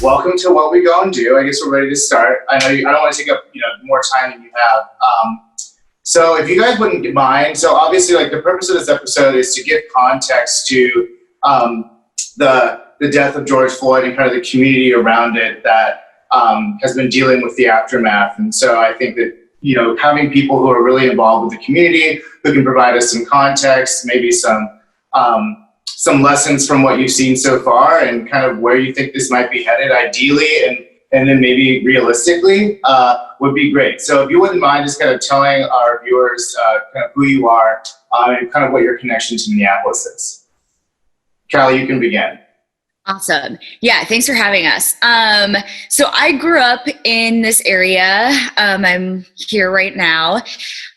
welcome to What We Go and Do. I guess we're ready to start. I don't want to take up more time than you have. So if you guys wouldn't mind, so obviously like the purpose of this episode is to give context to the death of George Floyd and kind of the community around it that has been dealing with the aftermath. And so I think that having people who are really involved with the community who can provide us some context, maybe some lessons from what you've seen so far and kind of where you think this might be headed ideally and then maybe realistically would be great. So if you wouldn't mind just kind of telling our viewers kind of who you are and kind of what your connection to Minneapolis is. Callie, you can begin. Awesome. Yeah, thanks for having us. So I grew up in this area. I'm here right now.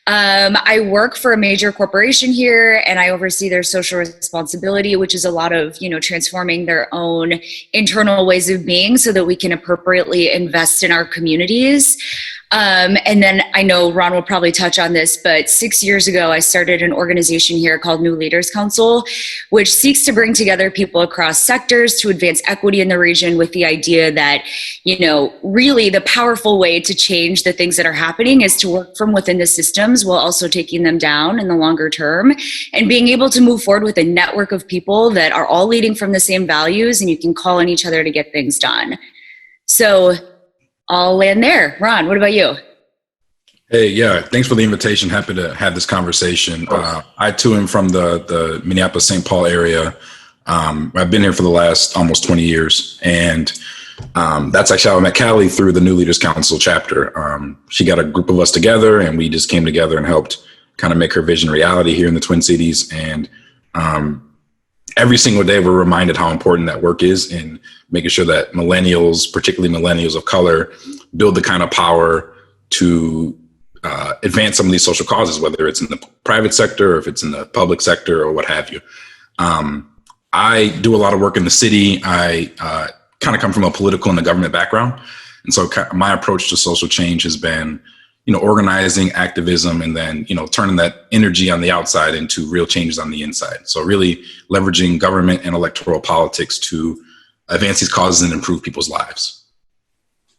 I work for a major corporation here, and I oversee their social responsibility, which is a lot of, transforming their own internal ways of being so that we can appropriately invest in our communities. And then I know Ron will probably touch on this, but 6 years ago, I started an organization here called New Leaders Council, which seeks to bring together people across sectors to advance equity in the region with the idea that, really the powerful way to change the things that are happening is to work from within the systems while also taking them down in the longer term and being able to move forward with a network of people that are all leading from the same values and you can call on each other to get things done. So I'll land there. Ron, what about you? Hey, yeah, thanks for the invitation. Happy to have this conversation. I too am from the Minneapolis, St. Paul area. I've been here for the last almost 20 years. And that's actually how I met Callie through the New Leaders Council chapter. She got a group of us together and we just came together and helped kind of make her vision reality here in the Twin Cities. And every single day we're reminded how important that work is in making sure that millennials, particularly millennials of color, build the kind of power to advance some of these social causes, whether it's in the private sector or if it's in the public sector or what have you. I do a lot of work in the city. I kind of come from a political and a government background. And so my approach to social change has been, organizing, activism, and then, turning that energy on the outside into real changes on the inside. So really leveraging government and electoral politics to advance these causes and improve people's lives.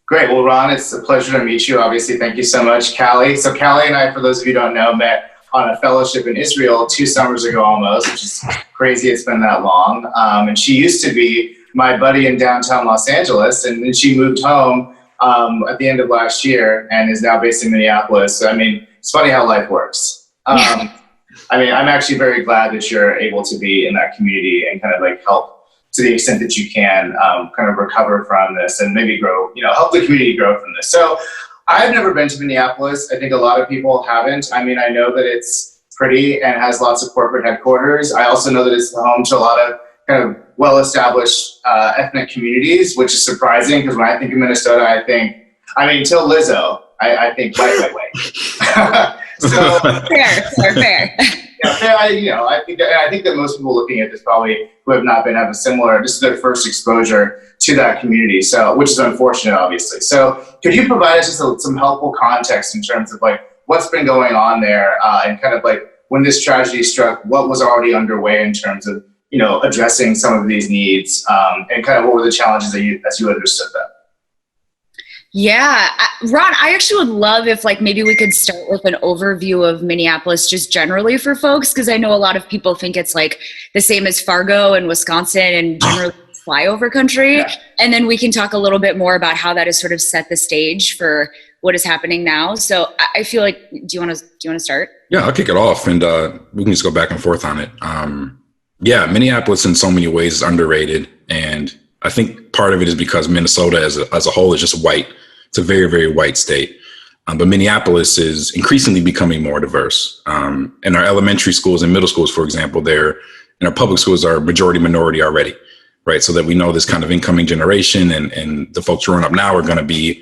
Great. Well, Ron, it's a pleasure to meet you. Obviously, thank you so much, Callie. So Callie and I, for those of you who don't know, met on a fellowship in Israel 2 summers ago almost, which is crazy it's been that long. And she used to be my buddy in downtown Los Angeles, and then she moved home at the end of last year and is now based in Minneapolis. So, it's funny how life works. I'm actually very glad that you're able to be in that community and kind of like help to the extent that you can kind of recover from this and maybe grow, help the community grow from this. So I've never been to Minneapolis. I think a lot of people haven't. I know that it's pretty and has lots of corporate headquarters. I also know that it's home to a lot of kind of well-established ethnic communities, which is surprising because when I think of Minnesota, until Lizzo, I think white. So Fair. Yeah, I think that most people looking at this probably who have not been have a similar. This is their first exposure to that community, so which is unfortunate, obviously. So, could you provide us just some helpful context in terms of like what's been going on there, and kind of like when this tragedy struck, what was already underway in terms of addressing some of these needs, and kind of what were the challenges as you understood them? Yeah, Ron, I actually would love if maybe we could start with an overview of Minneapolis just generally for folks, because I know a lot of people think it's like the same as Fargo and Wisconsin and generally flyover country. Yeah. And then we can talk a little bit more about how that has sort of set the stage for what is happening now. So I feel like, do you want to start? Yeah, I'll kick it off and we can just go back and forth on it. Minneapolis in so many ways is underrated. And I think part of it is because Minnesota as a whole is just white. It's a very, very white state. But Minneapolis is increasingly becoming more diverse. In our elementary schools and middle schools, for example, our public schools are majority minority already, right? So that we know this kind of incoming generation and the folks growing up now are going to be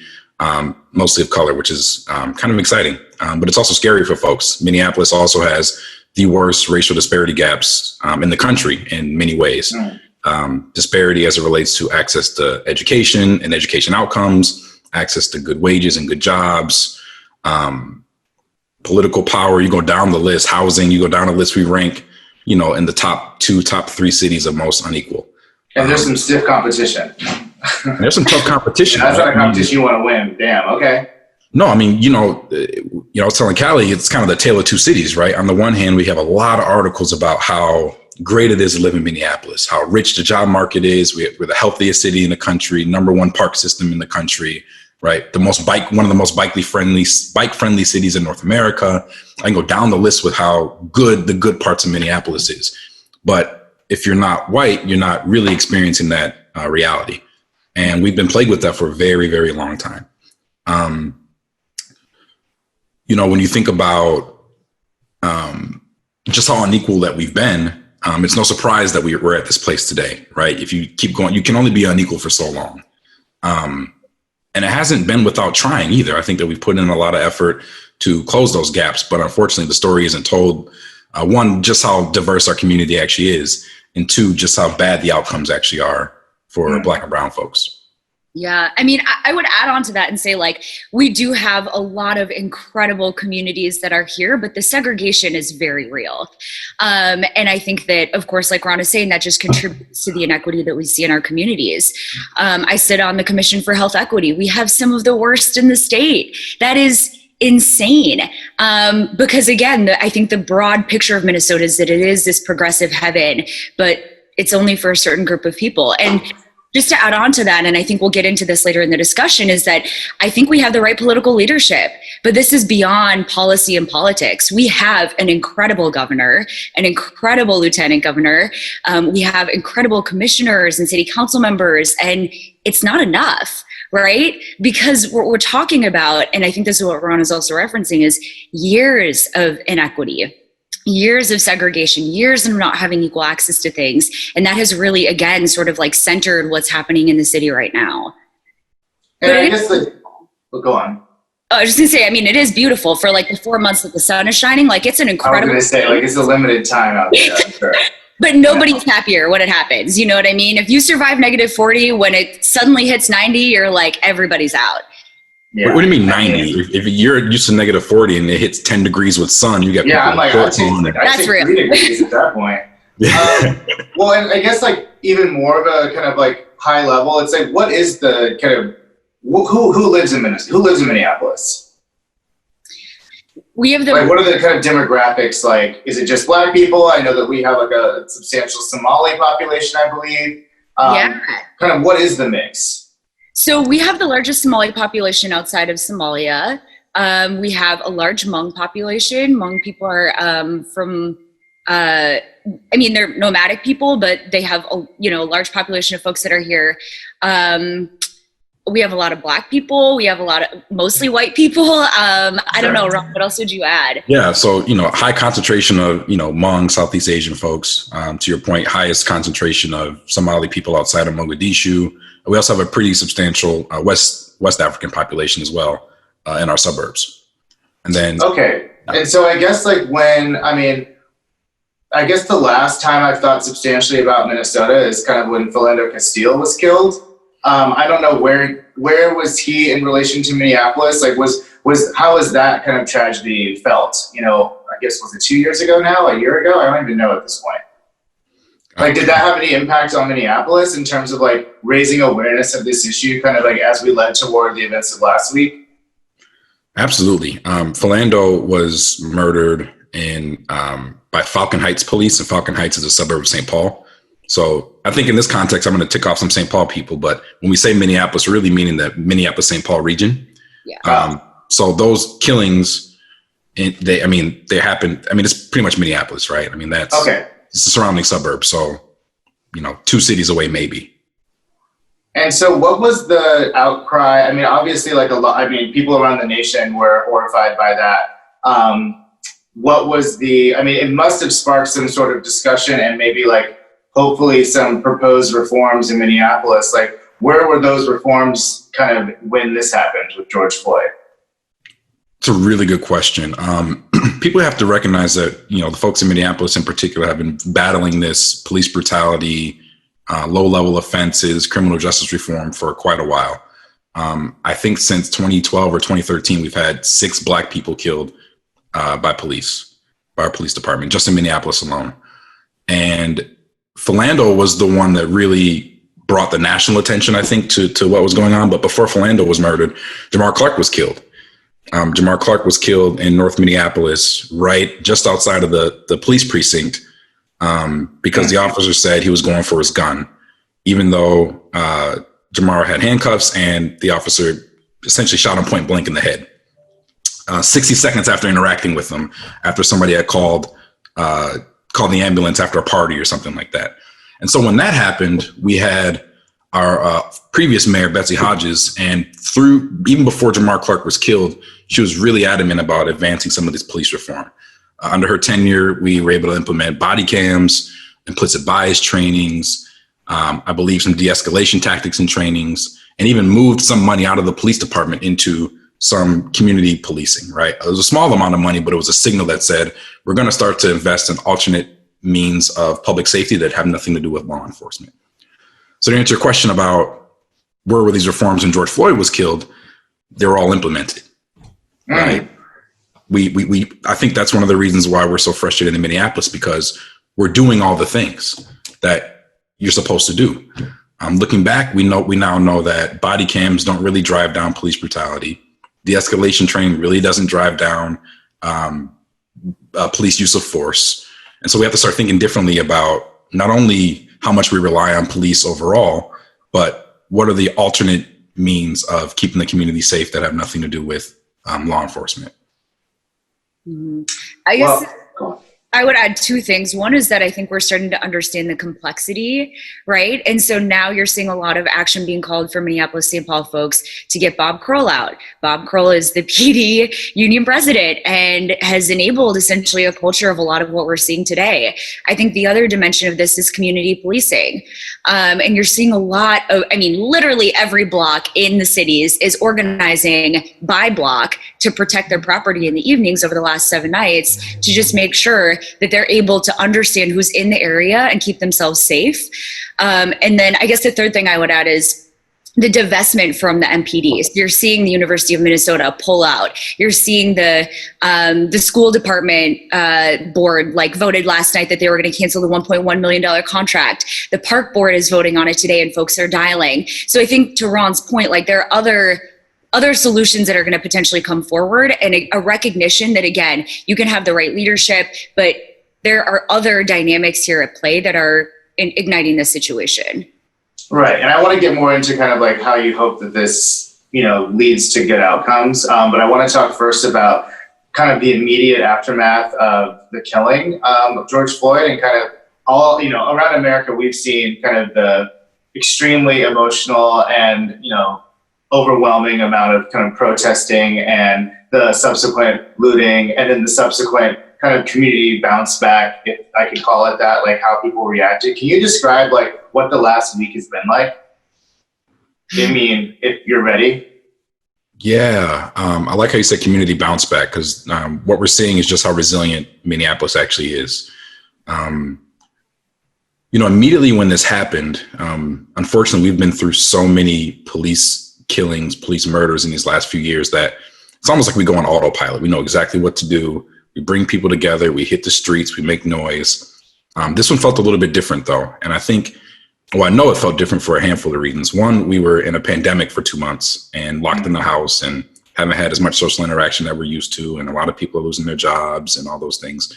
mostly of color, which is kind of exciting. But it's also scary for folks. Minneapolis also has the worst racial disparity gaps in the country in many ways. Disparity as it relates to access to education and education outcomes, access to good wages and good jobs, political power. You go down the list, housing, you go down the list, we rank, in the top 3 cities of most unequal. And there's some stiff competition. There's some tough competition. That's not a competition you want to win. Damn. Okay. No, I mean, I was telling Callie, it's kind of the tale of two cities, right? On the one hand, we have a lot of articles about how great it is to live in Minneapolis, how rich the job market is. We're the healthiest city in the country, #1 park system in the country, right? One of the most bike friendly cities in North America. I can go down the list with how good the good parts of Minneapolis is. But if you're not white, you're not really experiencing that reality. And we've been plagued with that for a very, very long time. When you think about just how unequal that we've been, it's no surprise that we're at this place today, right? If you keep going, you can only be unequal for so long. And it hasn't been without trying either. I think that we've put in a lot of effort to close those gaps, but unfortunately the story isn't told. One, just how diverse our community actually is, and two, just how bad the outcomes actually are for Black and brown folks. Yeah, I mean, I would add on to that and say, like, we do have a lot of incredible communities that are here, but the segregation is very real. And I think that, of course, like Ron is saying, that just contributes to the inequity that we see in our communities. I sit on the Commission for Health Equity. We have some of the worst in the state. That is insane. Because again, I think the broad picture of Minnesota is that it is this progressive heaven, but it's only for a certain group of people. And just to add on to that, and I think we'll get into this later in the discussion, is that I think we have the right political leadership, but this is beyond policy and politics. We have an incredible governor, an incredible lieutenant governor. We have incredible commissioners and city council members, and it's not enough, right? Because what we're talking about, and I think this is what Ron is also referencing, is years of inequity, years of segregation, years of not having equal access to things. And that has really, again, sort of like centered what's happening in the city right now. And I guess go on. I was just gonna say, I mean, it is beautiful for like the 4 months that the sun is shining. Like, it's an incredible. I was gonna say, like, it's a limited time out there, I'm sure. But nobody's happier when it happens. You know what I mean? If you survive -40, when it suddenly hits 90, you're like, everybody's out. Yeah. What do you mean 90? If you're used to -40 and it hits 10 degrees with sun, you get I'm like, that's real. 3 degrees at that point. Well, and I guess like even more of a kind of like high level, it's like, what is the kind of who lives in Minnesota? Who lives in Minneapolis? We have like, what are the kind of demographics? Like, is it just Black people? I know that we have like a substantial Somali population, I believe. Kind of what is the mix? So we have the largest Somali population outside of Somalia. We have a large Hmong population. Hmong people are they're nomadic people, but they have a large population of folks that are here. We have a lot of Black people. We have a lot of mostly white people. I don't know, Ron, what else would you add? Yeah, so high concentration of Hmong, Southeast Asian folks. To your point, highest concentration of Somali people outside of Mogadishu. We also have a pretty substantial West African population as well in our suburbs. And then and so I guess like I guess the last time I've thought substantially about Minnesota is kind of when Philando Castile was killed. I don't know where was he in relation to Minneapolis? Like how was that kind of tragedy felt? I guess was it 2 years ago now, a year ago? I don't even know at this point. Like, did that have any impact on Minneapolis in terms of like raising awareness of this issue, kind of like as we led toward the events of last week? Absolutely. Philando was murdered by Falcon Heights police, and Falcon Heights is a suburb of St. Paul. So I think in this context, I'm going to tick off some St. Paul people, but when we say Minneapolis, we're really meaning the Minneapolis-St. Paul region. Yeah. So those killings, they happened. I mean, it's pretty much Minneapolis, right? I mean, that's okay. It's the surrounding suburbs. So, 2 cities away, maybe. And so what was the outcry? I mean, obviously people around the nation were horrified by that. What was it must have sparked some sort of discussion and maybe like hopefully some proposed reforms in Minneapolis. Like, where were those reforms kind of when this happened with George Floyd? It's a really good question. People have to recognize that, the folks in Minneapolis in particular have been battling this police brutality, low-level offenses, criminal justice reform for quite a while. I think since 2012 or 2013, we've had 6 Black people killed by our police department, just in Minneapolis alone. And Philando was the one that really brought the national attention, I think, to what was going on. But before Philando was murdered, Jamar Clark was killed. Jamar Clark was killed in North Minneapolis, right just outside of the police precinct, because the officer said he was going for his gun, even though Jamar had handcuffs, and the officer essentially shot him point blank in the head. 60 seconds after interacting with him, after somebody had called the ambulance after a party or something like that. And so when that happened, we had our previous mayor, Betsy Hodges, and even before Jamar Clark was killed, she was really adamant about advancing some of this police reform. Under her tenure, we were able to implement body cams, implicit bias trainings, I believe some de-escalation tactics and trainings, and even moved some money out of the police department into some community policing, right? It was a small amount of money, but it was a signal that said, we're going to start to invest in alternate means of public safety that have nothing to do with law enforcement. So to answer your question about where were these reforms when George Floyd was killed, they were all implemented, right? I think that's one of the reasons why we're so frustrated in Minneapolis, because we're doing all the things that you're supposed to do. Looking back, we now know that body cams don't really drive down police brutality. De-escalation training really doesn't drive down police use of force. And so we have to start thinking differently about not only how much we rely on police overall, but what are the alternate means of keeping the community safe that have nothing to do with law enforcement. Mm-hmm. I guess I would add two things. One is that I think we're starting to understand the complexity, right? And so now you're seeing a lot of action being called for Minneapolis, St. Paul folks to get Bob Kroll out. Bob Kroll is the PD union president and has enabled essentially a culture of a lot of what we're seeing today. I think the other dimension of this is community policing. And you're seeing a lot of, literally every block in the cities is organizing by block to protect their property in the evenings over the last 7 nights to just make sure that they're able to understand who's in the area and keep themselves safe. And then I guess the third thing I would add is the divestment from the MPDs. You're seeing the University of Minnesota pull out. You're seeing the school department board voted last night that they were going to cancel the $1.1 million contract. The park board is voting on it today, and folks are dialing. So I think to Ron's point, there are other solutions that are going to potentially come forward, and a recognition that, again, you can have the right leadership, but there are other dynamics here at play that are igniting this situation. Right. And I want to get more into kind of how you hope that this, leads to good outcomes. But I want to talk first about kind of the immediate aftermath of the killing of George Floyd, and kind of all, around America, we've seen kind of the extremely emotional and, overwhelming amount of kind of protesting and the subsequent looting, and then the subsequent kind of community bounce back, if I could call it that, how people reacted. Can you describe what the last week has been like? If you're ready. Yeah. I like how you said community bounce back, because what we're seeing is just how resilient Minneapolis actually is. Immediately when this happened, unfortunately, we've been through so many police killings, police murders in these last few years that it's almost like we go on autopilot. We know exactly what to do. We bring people together. We hit the streets. We make noise. This one felt a little bit different, though. And I know it felt different for a handful of reasons. One, we were in a pandemic for 2 months and locked in the house and haven't had as much social interaction that we're used to. And a lot of people are losing their jobs and all those things.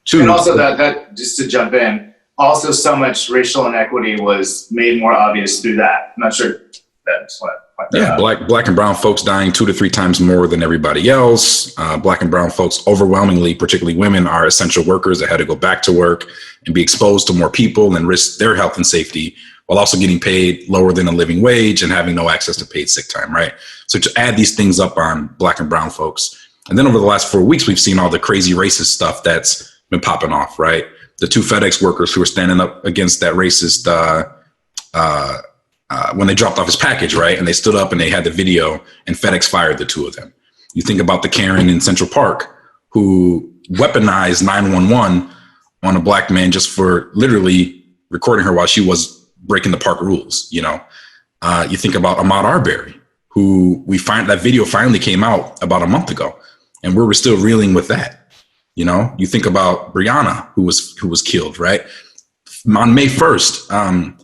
Two, and also that just to jump in, also so much racial inequity was made more obvious through that. I'm not sure that's what. Yeah, black and brown folks dying 2 to 3 times more than everybody else. Black and brown folks, overwhelmingly, particularly women, are essential workers that had to go back to work and be exposed to more people and risk their health and safety while also getting paid lower than a living wage and having no access to paid sick time, right? So to add these things up on black and brown folks. And then over the last 4 weeks, we've seen all the crazy racist stuff that's been popping off, right? The 2 FedEx workers who were standing up against that racist when they dropped off his package, right? And they stood up and they had the video, and FedEx fired the 2 of them. You think about the Karen in Central Park who weaponized 911 on a black man just for literally recording her while she was breaking the park rules, You think about Ahmaud Arbery, who that video finally came out about a month ago, and we're still reeling with that. You think about Breonna, who was killed, right? On May 1st,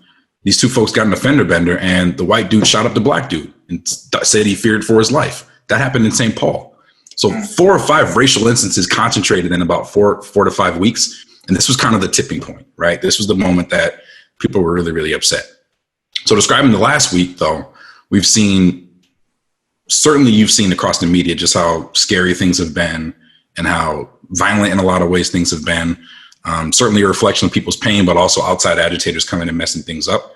these two folks got in a fender bender and the white dude shot up the black dude and said he feared for his life. That happened in St. Paul. So 4 or 5 racial instances concentrated in about 4 to 5 weeks. And this was kind of the tipping point, right? This was the moment that people were really, really upset. So describing the last week, though, we've seen, certainly you've seen across the media just how scary things have been and how violent in a lot of ways things have been. Certainly a reflection of people's pain, but also outside agitators coming and messing things up.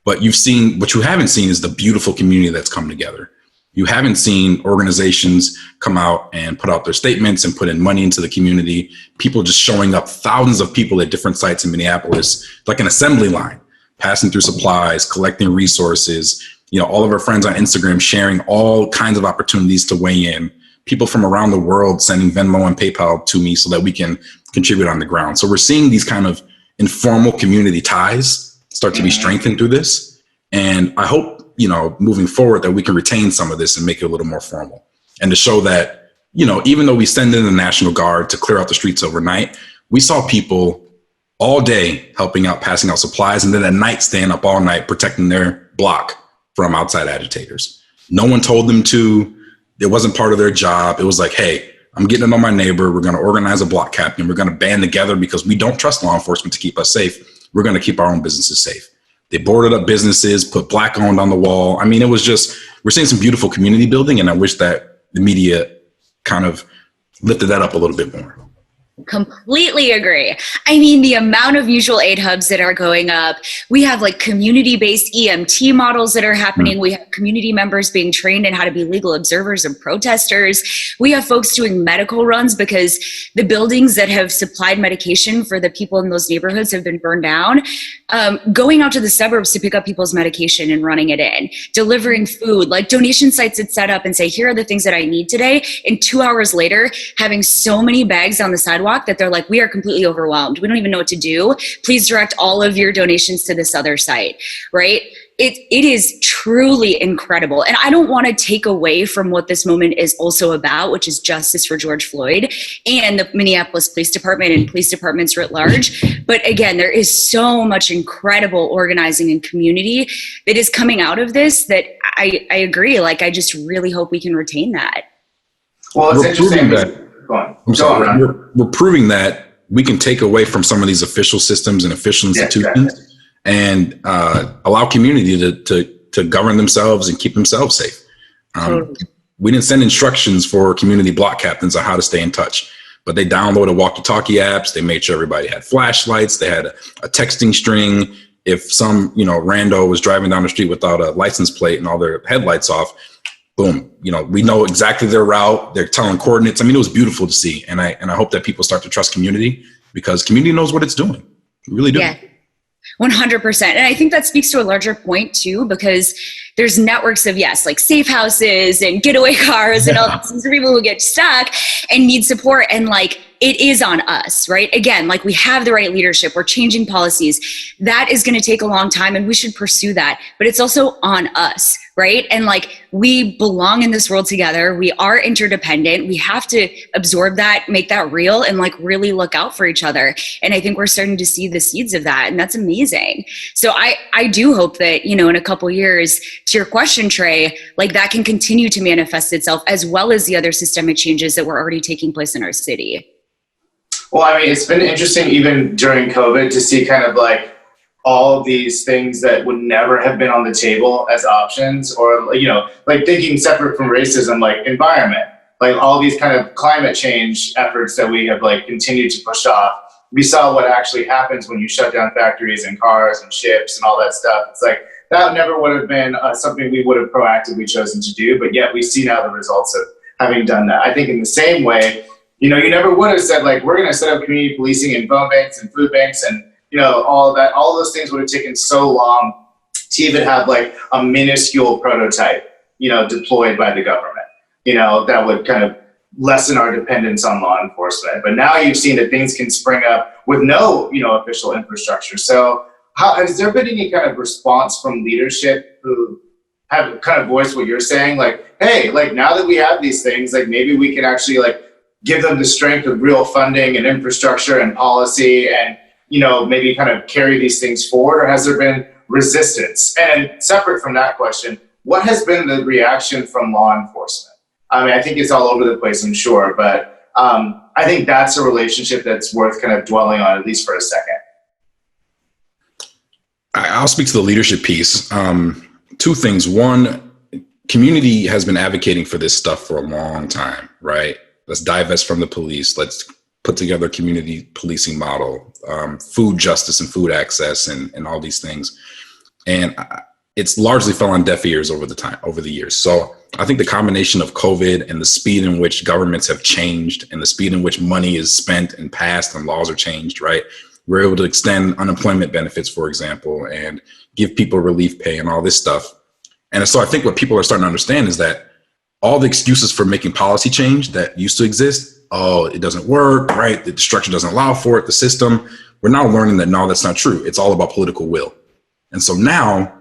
But you've seen, what you haven't seen is the beautiful community that's come together. You haven't seen organizations come out and put out their statements and put in money into the community. People just showing up, thousands of people at different sites in Minneapolis, like an assembly line, passing through supplies, collecting resources. You know, all of our friends on Instagram sharing all kinds of opportunities to weigh in. People from around the world sending Venmo and PayPal to me so that we can contribute on the ground. So we're seeing these kind of informal community ties start to be strengthened through this. And I hope, you know, moving forward that we can retain some of this and make it a little more formal. And to show that, you know, even though we send in the National Guard to clear out the streets overnight, we saw people all day helping out, passing out supplies, and then at night staying up all night protecting their block from outside agitators. No one told them to. It wasn't part of their job. It was like, hey, I'm getting to know my neighbor. We're going to organize a block captain. We're going to band together because we don't trust law enforcement to keep us safe. We're going to keep our own businesses safe. They boarded up businesses, put black owned on the wall. I mean, it was just, we're seeing some beautiful community building, and I wish that the media kind of lifted that up a little bit more. Completely agree. I mean, the amount of mutual aid hubs that are going up. We have like community-based EMT models that are happening. We have community members being trained in how to be legal observers and protesters. We have folks doing medical runs because the buildings that have supplied medication for the people in those neighborhoods have been burned down. Going out to the suburbs to pick up people's medication and running it in, delivering food, like donation sites that set up and say, here are the things that I need today. And 2 hours later, having so many bags on the sidewalk that they're like, we are completely overwhelmed. We don't even know what to do. Please direct all of your donations to this other site, right? It is truly incredible. And I don't want to take away from what this moment is also about, which is justice for George Floyd and the Minneapolis Police Department and police departments writ large. But again, there is so much incredible organizing and community that is coming out of this that I agree. Like, I just really hope we can retain that. Well, it's interesting that. We're proving that we can take away from some of these official systems and official institutions and allow community to govern themselves and keep themselves safe. We didn't send instructions for community block captains on how to stay in touch, but they downloaded walkie-talkie apps. They made sure everybody had flashlights. They had a texting string. If some, you know, rando was driving down the street without a license plate and all their headlights off, boom, you know, we know exactly their route. They're telling coordinates. I mean, it was beautiful to see. And I hope that people start to trust community because community knows what it's doing. We really do. Yeah, 100%. And I think that speaks to a larger point too, because there's networks of, yes, like safe houses and getaway cars and all these for people who get stuck and need support. And like, it is on us, right? Again, like we have the right leadership. We're changing policies. That is going to take a long time and we should pursue that. But it's also on us, right? And like, we belong in this world together. We are interdependent. We have to absorb that, make that real, and like really look out for each other. And I think we're starting to see the seeds of that. And that's amazing. So I do hope that, you know, in a couple years, to your question, Tre, like that can continue to manifest itself as well as the other systemic changes that were already taking place in our city. Well, I mean, it's been interesting even during COVID to see kind of like all of these things that would never have been on the table as options, or, you know, like thinking separate from racism, like environment, like all these kind of climate change efforts that we have like continued to push off. We saw what actually happens when you shut down factories and cars and ships and all that stuff. It's like that never would have been something we would have proactively chosen to do, but yet we see now the results of having done that. I think in the same way, you know, you never would have said like, we're going to set up community policing and phone banks and food banks and, you know, all of that, all of those things would have taken so long to even have like a minuscule prototype, you know, deployed by the government, you know, that would kind of lessen our dependence on law enforcement. But now you've seen that things can spring up with no, you know, official infrastructure. So has there been any kind of response from leadership who have kind of voiced what you're saying? Like, hey, like now that we have these things, like maybe we can actually like give them the strength of real funding and infrastructure and policy and, you know, maybe kind of carry these things forward? Or has there been resistance? And separate from that question, what has been the reaction from law enforcement? I mean, I think it's all over the place, I'm sure, but I think that's a relationship that's worth kind of dwelling on, at least for a second. I'll speak to the leadership piece. Two things. One, community has been advocating for this stuff for a long time, right? Let's divest from the police. Let's put together a community policing model, food justice and food access and all these things. And it's largely fell on deaf ears over the years. So I think the combination of COVID and the speed in which governments have changed and the speed in which money is spent and passed and laws are changed, right? We're able to extend unemployment benefits, for example, and give people relief pay and all this stuff. And so I think what people are starting to understand is that all the excuses for making policy change that used to exist, oh, it doesn't work, right? The structure doesn't allow for it, the system. We're now learning that, no, that's not true. It's all about political will. And so now,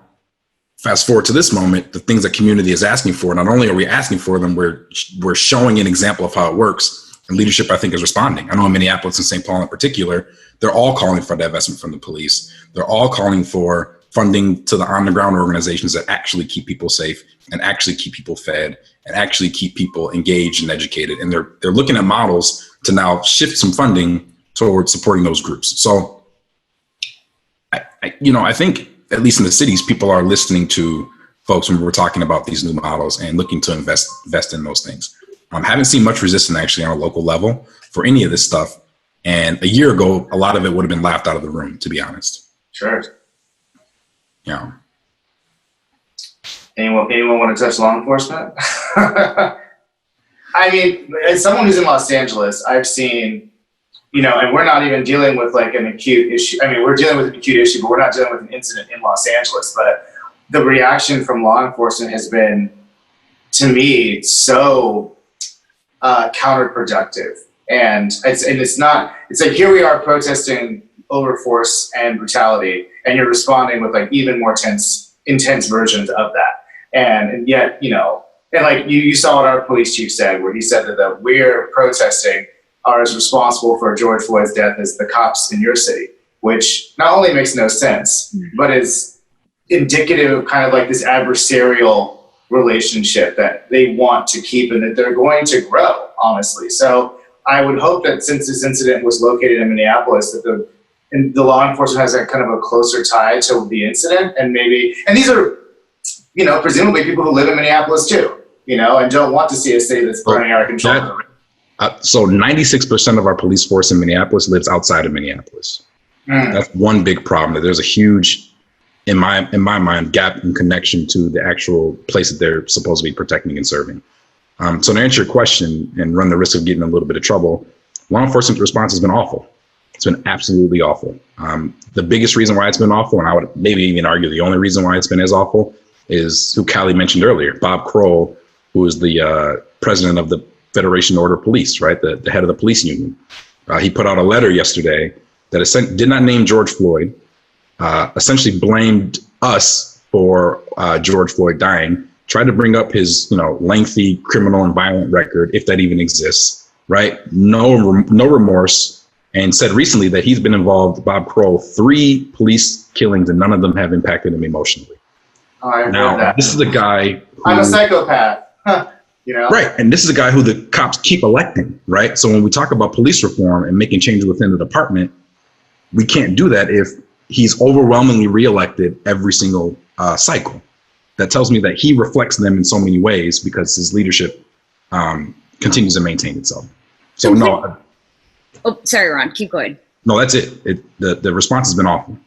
fast forward to this moment, the things that community is asking for, not only are we asking for them, we're showing an example of how it works. And leadership, I think, is responding. I know in Minneapolis and St. Paul in particular, they're all calling for divestment from the police. They're all calling for funding to the on-the-ground organizations that actually keep people safe and actually keep people fed and actually keep people engaged and educated. And they're looking at models to now shift some funding towards supporting those groups. So, I think, at least in the cities, people are listening to folks when we're talking about these new models and looking to invest in those things. Haven't seen much resistance actually on a local level for any of this stuff. And a year ago, a lot of it would have been laughed out of the room, to be honest. Sure. Yeah. Anyone want to touch law enforcement? I mean, as someone who's in Los Angeles, I've seen, and we're not even dealing with like an acute issue. I mean, we're dealing with an acute issue, but we're not dealing with an incident in Los Angeles. But the reaction from law enforcement has been, to me, so counterproductive. And it's like, here we are protesting over force and brutality, and you're responding with like even more intense versions of that. And yet, and like you saw what our police chief said, where he said that we're protesting are as responsible for George Floyd's death as the cops in your city, which not only makes no sense, but is indicative of kind of like this adversarial relationship that they want to keep and that they're going to grow, honestly. So I would hope that since this incident was located in Minneapolis, that the law enforcement has that kind of a closer tie to the incident, and these are, presumably people who live in Minneapolis too, and don't want to see a city that's burning out of control. So 96% of our police force in Minneapolis lives outside of Minneapolis. That's one big problem. That there's a huge, in my mind, gap in connection to the actual place that they're supposed to be protecting and serving. So to answer your question and run the risk of getting in a little bit of trouble, law enforcement response has been awful. It's been absolutely awful. The biggest reason why it's been awful, and I would maybe even argue the only reason why it's been as awful, is who Callie mentioned earlier, Bob Kroll, who is the president of the Federation Order of Police, right? The head of the police union. He put out a letter yesterday that did not name George Floyd, essentially blamed us for George Floyd dying, tried to bring up his, lengthy criminal and violent record, if that even exists, right? No remorse, and said recently that he's been involved, Bob Kroll, 3 police killings, and none of them have impacted him emotionally. Oh, I now, heard that. This is a guy who, I'm a psychopath. Right, and this is a guy who the cops keep electing, right? So when we talk about police reform and making changes within the department, we can't do that if he's overwhelmingly reelected every single cycle. That tells me that he reflects them in so many ways because his leadership continues to maintain itself. So no. Oh, sorry, Ron, keep going. No, that's it. The response has been awful.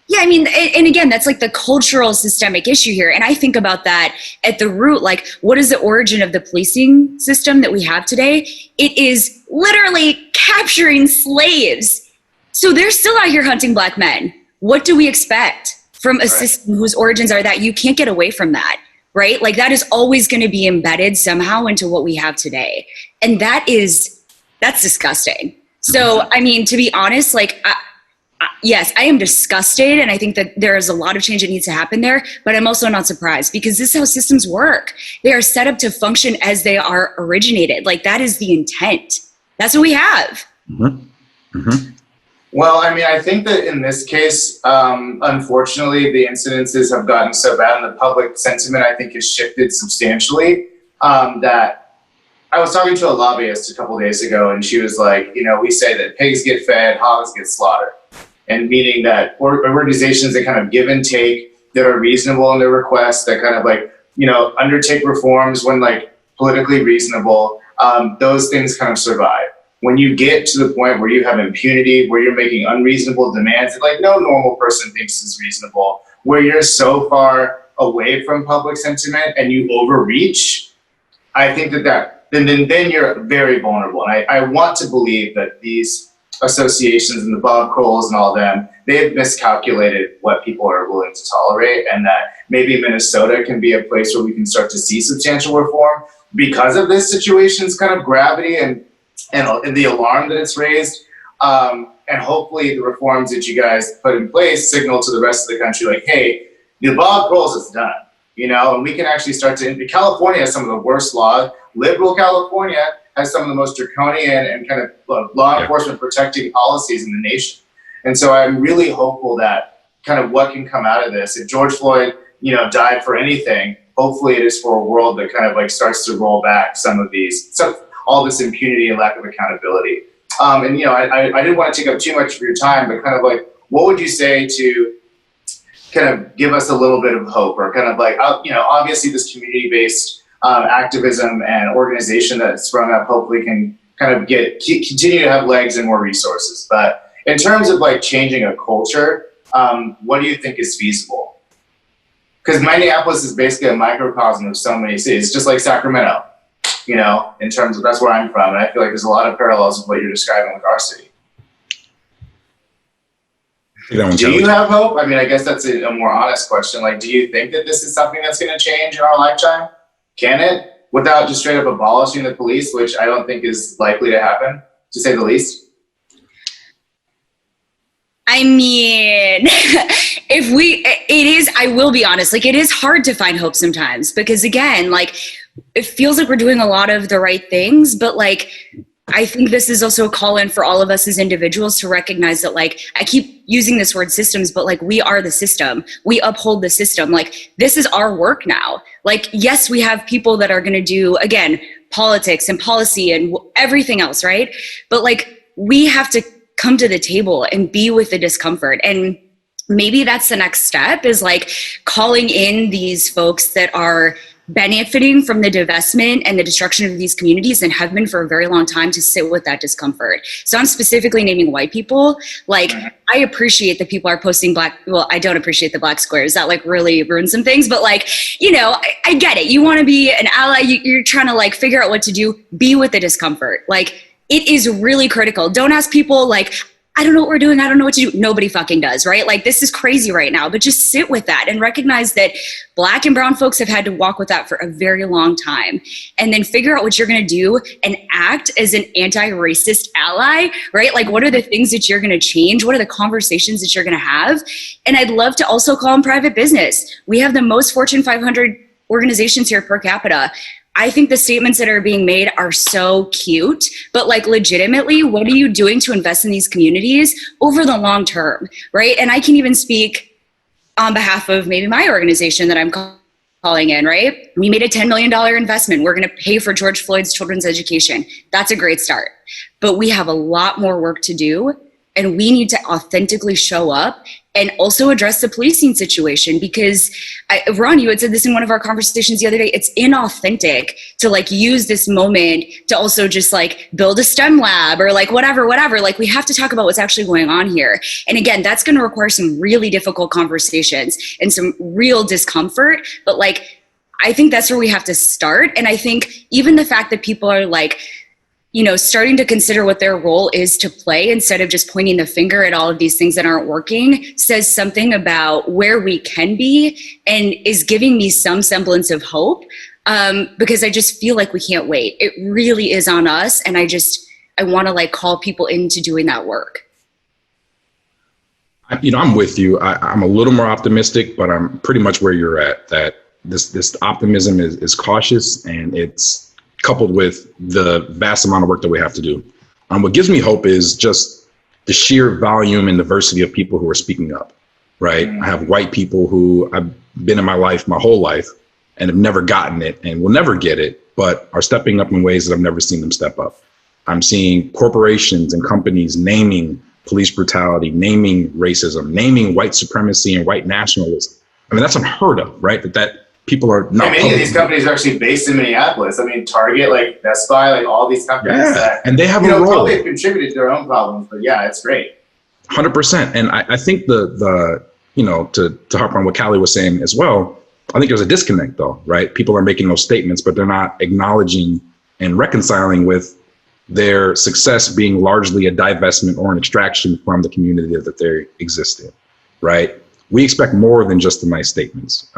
Yeah, I mean, and again, that's like the cultural systemic issue here. And I think about that at the root, like, what is the origin of the policing system that we have today? It is literally capturing slaves. So they're still out here hunting black men. What do we expect from a system whose origins are that? You can't get away from that, right? Like, that is always going to be embedded somehow into what we have today. And that's disgusting. So, I mean, to be honest, like, yes, I am disgusted, and I think that there is a lot of change that needs to happen there, but I'm also not surprised because this is how systems work. They are set up to function as they are originated. Like, that is the intent. That's what we have. Mm-hmm. Mm-hmm. Well, I mean, I think that in this case, unfortunately, the incidences have gotten so bad and the public sentiment, I think, has shifted substantially, that I was talking to a lobbyist a couple days ago, and she was like, we say that pigs get fed, hogs get slaughtered. And meaning that organizations that kind of give and take, that are reasonable in their requests, that kind of undertake reforms when politically reasonable, those things kind of survive. When you get to the point where you have impunity, where you're making unreasonable demands that no normal person thinks is reasonable, where you're so far away from public sentiment and you overreach, I think then you're very vulnerable. And I want to believe that these associations and the Bob Krols and all them, they have miscalculated what people are willing to tolerate, and that maybe Minnesota can be a place where we can start to see substantial reform because of this situation's kind of gravity and the alarm that it's raised. And hopefully the reforms that you guys put in place signal to the rest of the country, hey, the Bob Krols is done, and we can actually start to, California has some of the worst laws. Liberal California has some of the most draconian and kind of law enforcement protecting policies in the nation. And so I'm really hopeful that kind of what can come out of this, if George Floyd, died for anything, hopefully it is for a world that kind of starts to roll back all this impunity and lack of accountability. I didn't want to take up too much of your time, but kind of what would you say to kind of give us a little bit of hope, or kind of obviously this community-based activism and organization that's sprung up hopefully can kind of continue to have legs and more resources. But in terms of changing a culture, what do you think is feasible? Because Minneapolis is basically a microcosm of so many cities, just like Sacramento, in terms of, that's where I'm from. And I feel like there's a lot of parallels with what you're describing with our city. Do you have hope? I mean, I guess that's a more honest question. Do you think that this is something that's going to change in our lifetime? Can it? Without just straight up abolishing the police, which I don't think is likely to happen, to say the least. I mean, I will be honest, it is hard to find hope sometimes because again, it feels like we're doing a lot of the right things, but I think this is also a call in for all of us as individuals to recognize that I keep using this word systems, but we are the system. We uphold the system. This is our work now. Yes, we have people that are going to do, again, politics and policy and everything else, right? But we have to come to the table and be with the discomfort. And maybe that's the next step, is calling in these folks that are benefiting from the divestment and the destruction of these communities and have been for a very long time, to sit with that discomfort. So I'm specifically naming white people. I appreciate that people are posting I don't appreciate the black squares. That really ruins some things, but I get it. You want to be an ally. You're trying to figure out what to do, be with the discomfort. It is really critical. Don't ask people I don't know what we're doing. I don't know what to do. Nobody fucking does, right? This is crazy right now, but just sit with that and recognize that Black and brown folks have had to walk with that for a very long time, and then figure out what you're going to do and act as an anti-racist ally, right? What are the things that you're going to change? What are the conversations that you're going to have? And I'd love to also call them private business. We have the most Fortune 500 organizations here per capita. I think the statements that are being made are so cute, but legitimately, what are you doing to invest in these communities over the long term, right? And I can even speak on behalf of maybe my organization that I'm calling in, right? We made a $10 million investment. We're going to pay for George Floyd's children's education. That's a great start, but we have a lot more work to do, and we need to authentically show up and also address the policing situation, because Ron, you had said this in one of our conversations the other day, it's inauthentic to use this moment to also just build a STEM lab or whatever. We have to talk about what's actually going on here. And again, that's going to require some really difficult conversations and some real discomfort. But I think that's where we have to start. And I think even the fact that people are starting to consider what their role is to play instead of just pointing the finger at all of these things that aren't working says something about where we can be, and is giving me some semblance of hope, because I just feel like we can't wait. It really is on us. And I want to call people into doing that work. I'm with you. I'm a little more optimistic, but I'm pretty much where you're at, that this optimism is cautious, and it's coupled with the vast amount of work that we have to do. What gives me hope is just the sheer volume and diversity of people who are speaking up, right? I have white people who I've been in my life, my whole life, and have never gotten it and will never get it, but are stepping up in ways that I've never seen them step up. I'm seeing corporations and companies naming police brutality, naming racism, naming white supremacy and white nationalism. I mean, that's unheard of, right? That people are not. Many of these companies are actually based in Minneapolis. I mean, Target, like Best Buy, like all these companies that, and they have a role. Probably have contributed to their own problems, but yeah, it's great. 100%. And I think the to harp on what Callie was saying as well, I think there's a disconnect though, right? People are making those statements, but they're not acknowledging and reconciling with their success being largely a divestment or an extraction from the community that they exist in, right? We expect more than just the nice statements.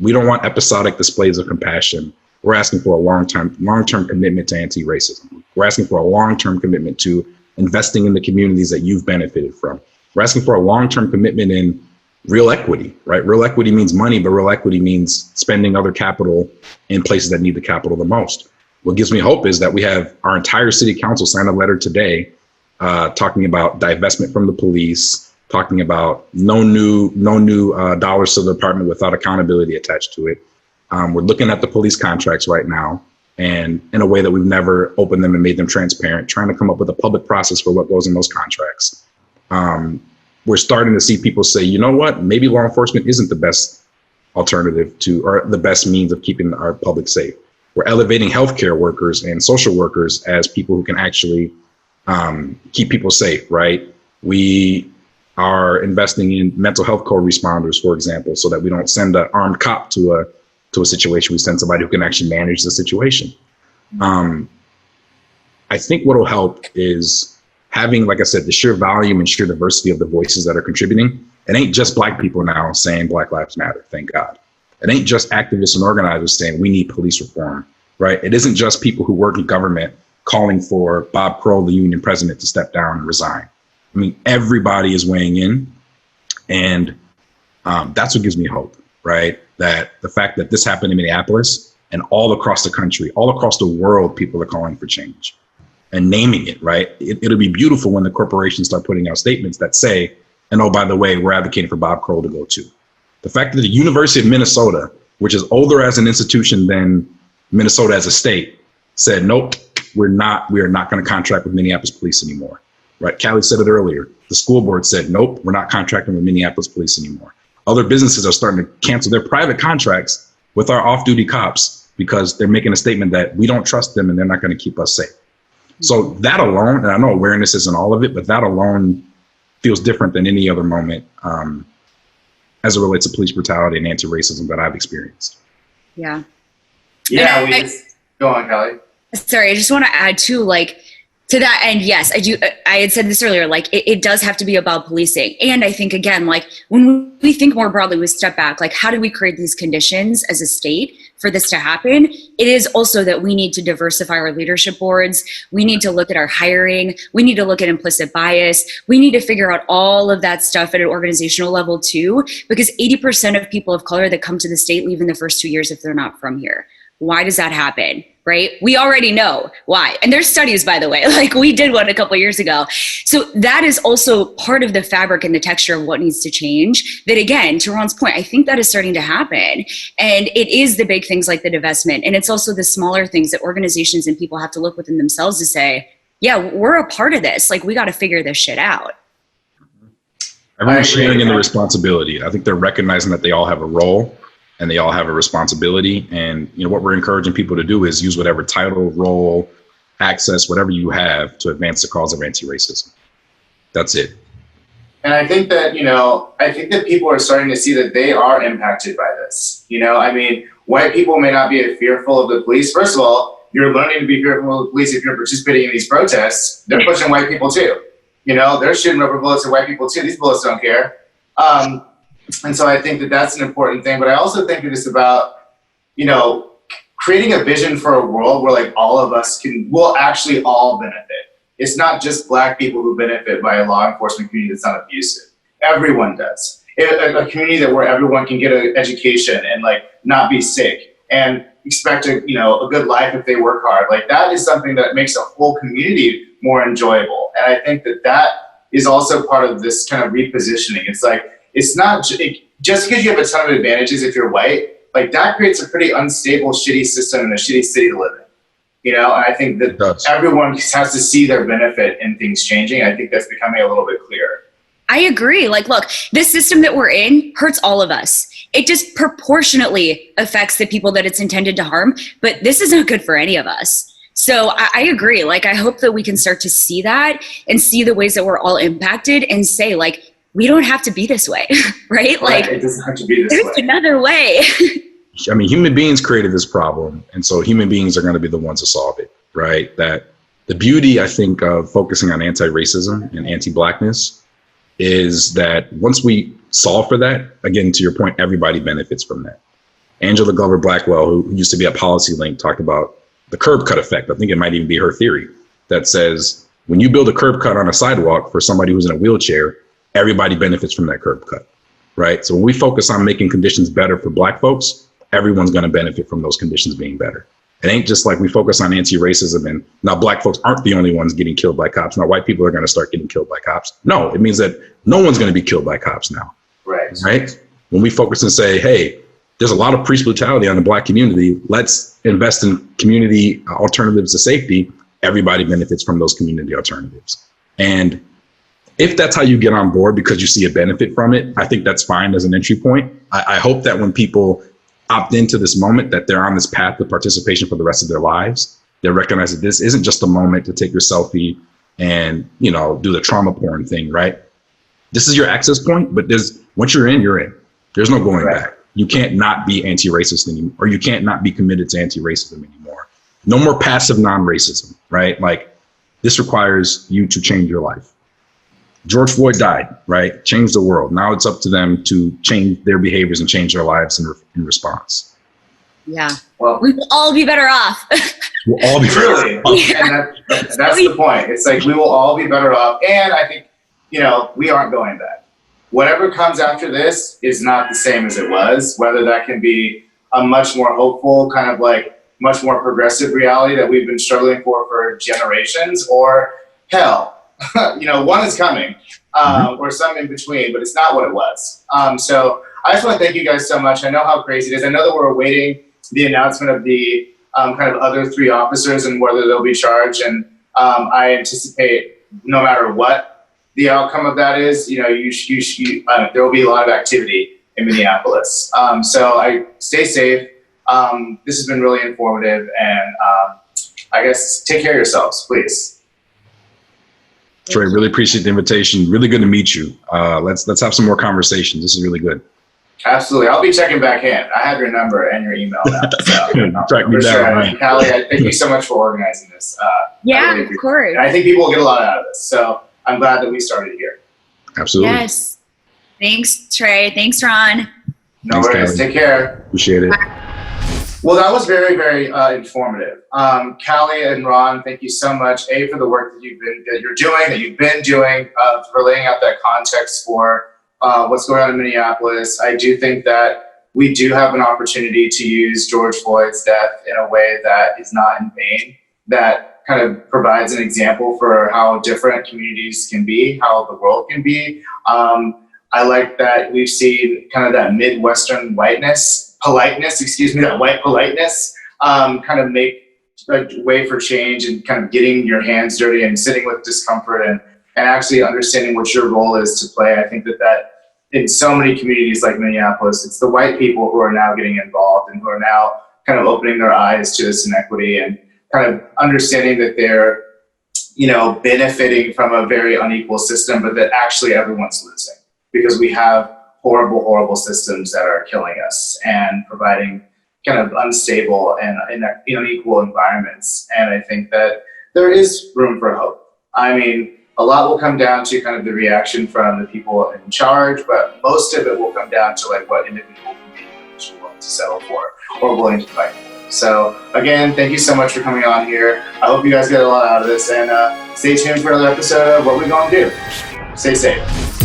We don't want episodic displays of compassion. We're asking for a long-term commitment to anti-racism. We're asking for a long-term commitment to investing in the communities that you've benefited from. We're asking for a long-term commitment in real equity, right? Real equity means money, but real equity means spending other capital in places that need the capital the most. What gives me hope is that we have our entire city council sign a letter today talking about divestment from the police, talking about no new dollars to the department without accountability attached to it. We're looking at the police contracts right now, and in a way that we've never opened them and made them transparent, trying to come up with a public process for what goes in those contracts. We're starting to see people say, you know what, maybe law enforcement isn't the best alternative to, or the best means of keeping our public safe. We're elevating healthcare workers and social workers as people who can actually keep people safe, right? We are investing in mental health co-responders, for example, so that we don't send an armed cop to a situation. We send somebody who can actually manage the situation. I think what will help is having, like I said, the sheer volume and sheer diversity of the voices that are contributing. It ain't just Black people now saying Black Lives Matter, thank God. It ain't just activists and organizers saying we need police reform, right? It isn't just people who work in government calling for Bob Kroll, the union president, to step down and resign. I mean, everybody is weighing in, and that's what gives me hope, right? That the fact that this happened in Minneapolis and all across the country, all across the world, people are calling for change and naming it, right? It'll be beautiful when the corporations start putting out statements that say, and oh, by the way, we're advocating for Bob Kroll to go too. The fact that the University of Minnesota, which is older as an institution than Minnesota as a state, said, nope, we are not going to contract with Minneapolis police anymore. Right? Callie said it earlier. The school board said, nope, we're not contracting with Minneapolis police anymore. Other businesses are starting to cancel their private contracts with our off-duty cops because they're making a statement that we don't trust them and they're not going to keep us safe. So that alone, and I know awareness isn't all of it, but that alone feels different than any other moment as it relates to police brutality and anti-racism that I've experienced. Yeah. Yeah, go on, Callie. Sorry, I just want to add too, like, to that end, yes, I do. I had said this earlier, like it does have to be about policing. And I think, again, like when we think more broadly, we step back, like how do we create these conditions as a state for this to happen? It is also that we need to diversify our leadership boards. We need to look at our hiring. We need to look at implicit bias. We need to figure out all of that stuff at an organizational level too, because 80% of people of color that come to the state leave in the first 2 years if they're not from here. Why does that happen? Right? We already know why. And there's studies, by the way, like we did one a couple of years ago. So that is also part of the fabric and the texture of what needs to change. That again, to Ron's point, I think that is starting to happen. And it is the big things like the divestment. And it's also the smaller things that organizations and people have to look within themselves to say, yeah, we're a part of this. Like we got to figure this shit out. Everyone's sharing in the responsibility. I think they're recognizing that they all have a role and they all have a responsibility. And what we're encouraging people to do is use whatever title, role, access, whatever you have to advance the cause of anti-racism. That's it. And I think that, people are starting to see that they are impacted by this. I mean, white people may not be fearful of the police. First of all, you're learning to be fearful of the police if you're participating in these protests. They're pushing white people too. They're shooting rubber bullets at white people too. These bullets don't care. And so I think that that's an important thing. But I also think that it's about, creating a vision for a world where like all of us will actually all benefit. It's not just Black people who benefit by a law enforcement community that's not abusive. Everyone does. A community where everyone can get an education and like not be sick and expect a good life if they work hard. Like that is something that makes a whole community more enjoyable. And I think that is also part of this kind of repositioning. It's like, it's not just because you have a ton of advantages if you're white, like that creates a pretty unstable, shitty system and a shitty city to live in. You know, and I think that everyone has to see their benefit in things changing. I think that's becoming a little bit clearer. I agree. Like, look, this system that we're in hurts all of us. It just proportionately affects the people that it's intended to harm, but this is not good for any of us. So I agree. Like, I hope that we can start to see that and see the ways that we're all impacted and say, like, we don't have to be this way, right? Like, it doesn't have to be this there's way. another way. I mean, human beings created this problem, and so human beings are going to be the ones to solve it, right? That the beauty, I think, of focusing on anti-racism and anti-Blackness is that once we solve for that, again, to your point, everybody benefits from that. Angela Glover Blackwell, who used to be at Policy Link, talked about the curb cut effect. I think it might even be her theory that says when you build a curb cut on a sidewalk for somebody who's in a wheelchair, everybody benefits from that curb cut, right? So when we focus on making conditions better for Black folks, everyone's going to benefit from those conditions being better. It ain't just like we focus on anti-racism and now Black folks aren't the only ones getting killed by cops. Now white people are going to start getting killed by cops. No, it means that no one's going to be killed by cops now. Right? When we focus and say, hey, there's a lot of police brutality on the Black community. Let's invest in community alternatives to safety. Everybody benefits from those community alternatives. And if that's how you get on board because you see a benefit from it, I think that's fine as an entry point. I hope that when people opt into this moment, that they're on this path of participation for the rest of their lives. They recognize that this isn't just a moment to take your selfie and, you know, do the trauma porn thing, right? This is your access point, but once you're in, you're in. There's no going back. You can't not be anti-racist anymore, or you can't not be committed to anti-racism anymore. No more passive non-racism, right? Like, this requires you to change your life. George Floyd died, right? Changed the world. Now it's up to them to change their behaviors and change their lives in response. Yeah. Well, we will all be better off. We'll all be better off. And that's the point. It's like we will all be better off. And I think, you know, we aren't going back. Whatever comes after this is not the same as it was, whether that can be a much more hopeful, kind of like much more progressive reality that we've been struggling for generations, or hell, you know, one is coming, or some in between, but it's not what it was. So I just want to thank you guys so much. I know how crazy it is. I know that we're awaiting the announcement of the kind of other 3 officers and whether they'll be charged. And I anticipate no matter what the outcome of that is, you know, there will be a lot of activity in Minneapolis. So I stay safe. This has been really informative, and I guess take care of yourselves, please. Tre, really appreciate the invitation. Really good to meet you. Let's have some more conversations. This is really good. Absolutely. I'll be checking back in. I have your number and your email now. So, track me down. Sure. Right. Callie, thank you so much for organizing this. Yeah, really of course. And I think people will get a lot out of this. So I'm glad that we started here. Absolutely. Yes. Thanks, Tre. Thanks, Ron. No worries. Take care. Appreciate it. Well, that was very, very informative. Callie and Ron, thank you so much, for the work that you've been doing, for laying out that context for what's going on in Minneapolis. I do think that we do have an opportunity to use George Floyd's death in a way that is not in vain, that kind of provides an example for how different communities can be, how the world can be. I like that we've seen kind of that Midwestern that white politeness, kind of make a way for change and kind of getting your hands dirty and sitting with discomfort and actually understanding what your role is to play. I think that in so many communities like Minneapolis, it's the white people who are now getting involved and who are now kind of opening their eyes to this inequity and kind of understanding that they're, you know, benefiting from a very unequal system, but that actually everyone's losing because we have horrible, horrible systems that are killing us and providing kind of unstable and unequal environments. And I think that there is room for hope. I mean, a lot will come down to kind of the reaction from the people in charge, but most of it will come down to like what individual communities are willing to settle for or willing to fight for. So again, thank you so much for coming on here. I hope you guys get a lot out of this, and stay tuned for another episode of What We Gonna Do. Stay safe.